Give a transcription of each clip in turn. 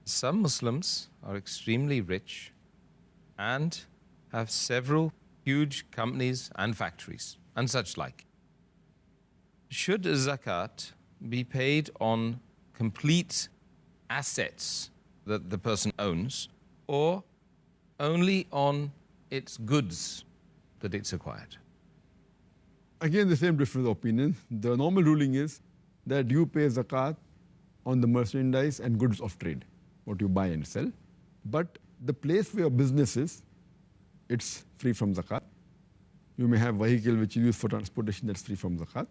Some Muslims are extremely rich and have several huge companies and factories and such like. Should zakat be paid on complete assets that the person owns or only on its goods that it's acquired? Again, the same difference of opinion. The normal ruling is that you pay zakat on the merchandise and goods of trade, what you buy and sell. But the place where your business is, it's free from zakat. You may have vehicle which you use for transportation that's free from zakat.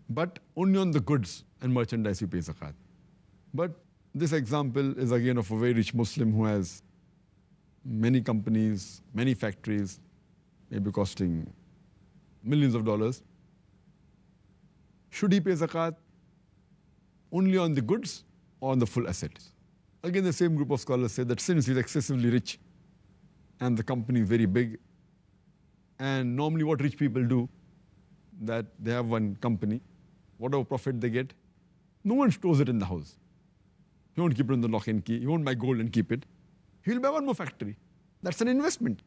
But only on the goods and merchandise you pay zakat. But this example is again of a very rich Muslim who has many companies, many factories, maybe costing millions of dollars. Should he pay zakat only on the goods or on the full assets? Again, the same group of scholars say that since he's excessively rich and the company is very big, and normally what rich people do, that they have one company, whatever profit they get, no one stores it in the house. He won't keep it in the lock and key. He won't buy gold and keep it. He'll buy one more factory. That's an investment.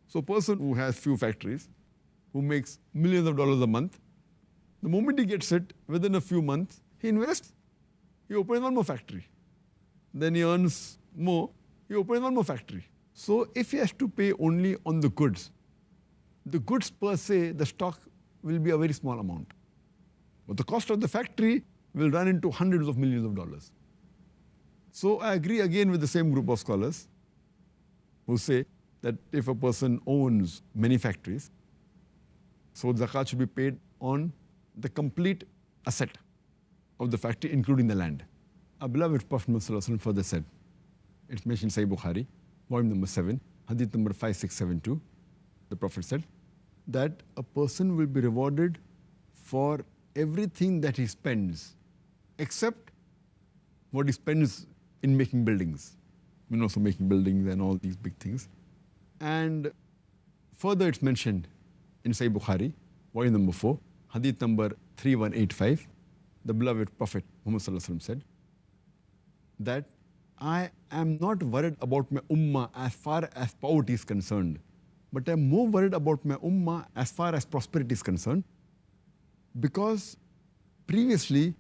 So a person who has few factories, who makes millions of dollars a month, the moment he gets it, within a few months, he invests. He opens one more factory. Then he earns more, he opens one more factory. So if he has to pay only on the goods per se, the stock will be a very small amount. But the cost of the factory will run into hundreds of millions of dollars. So I agree again with the same group of scholars who say that if a person owns many factories, so zakat should be paid on the complete asset of the factory, including the land. Our beloved Prophet Muhammad further said, it's mentioned in Sahih Bukhari, volume number 7, hadith number 5672. The Prophet said that a person will be rewarded for everything that he spends, except what he spends in making buildings. So making buildings and all these big things. And further it's mentioned in Sahih Bukhari, volume number 4, hadith number 3185. The beloved Prophet Muhammad said that I am not worried about my ummah as far as poverty is concerned, but I am more worried about my ummah as far as prosperity is concerned, because previously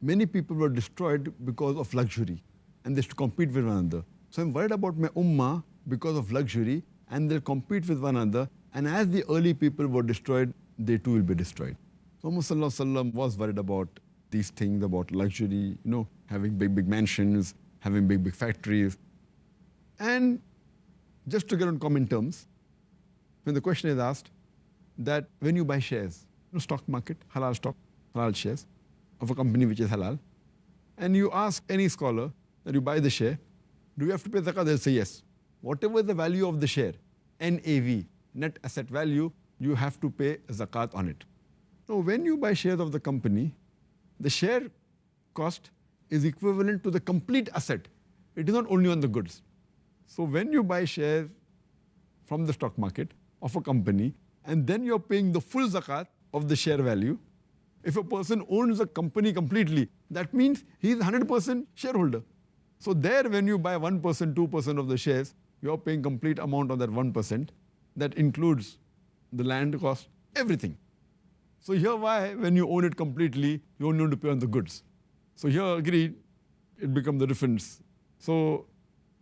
many people were destroyed because of luxury and they used to compete with one another. So I'm worried about my ummah because of luxury and they'll compete with one another, and as the early people were destroyed, they too will be destroyed. So Muhammad was worried about these things, about luxury, having big mansions, having big factories. And just to get on common terms, when the question is asked that when you buy shares, stock market, halal stock, halal shares of a company which is halal, and you ask any scholar that you buy the share, do you have to pay zakat? They'll say yes. Whatever the value of the share, NAV, net asset value, you have to pay zakat on it. So when you buy shares of the company, the share cost is equivalent to the complete asset. It is not only on the goods. So when you buy shares from the stock market of a company, and then you're paying the full zakat of the share value, if a person owns a company completely, that means he is 100% shareholder. So there, when you buy 1%, 2% of the shares, you're paying complete amount of that 1%. That includes the land cost, everything. So here why, when you own it completely, you only need to pay on the goods. So here, agreed, it becomes the difference. So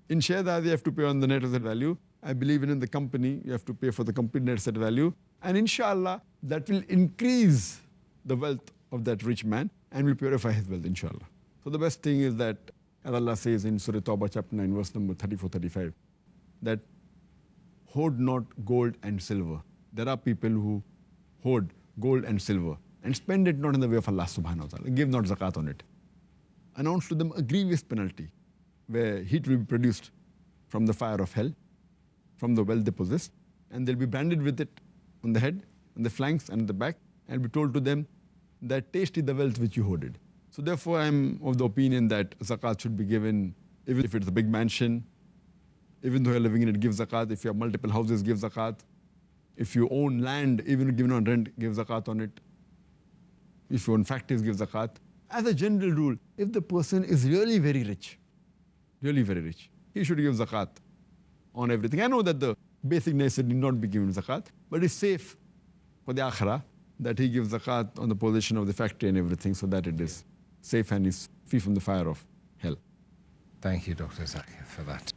in shares, you have to pay on the net asset value. I believe in the company, you have to pay for the complete net asset value. And inshallah, that will increase the wealth of that rich man and will purify his wealth, inshallah. So the best thing is that, as Allah says in Surah Tawbah, chapter 9, verse number 34-35, that hoard not gold and silver. There are people who hoard gold and silver and spend it not in the way of Allah subhanahu wa ta'ala. Give not zakat on it. Announce to them a grievous penalty where heat will be produced from the fire of hell, from the wealth they possess, and they'll be branded with it on the head, on the flanks and the back, and be told to them that taste is the wealth which you hoarded. So therefore I'm of the opinion that zakat should be given, even if it's a big mansion, even though you're living in it, give zakat. If you have multiple houses, give zakat. If you own land, even given on rent, give zakat on it. If you own factories, give zakat. as a general rule, if the person is really very rich, he should give zakat on everything. I know that the basic necessity need not be given zakat, but it's safe for the akhirah that he gives zakat on the possession of the factory and everything, so that it is safe and is free from the fire of hell. Thank you, Dr. Zakir, for that.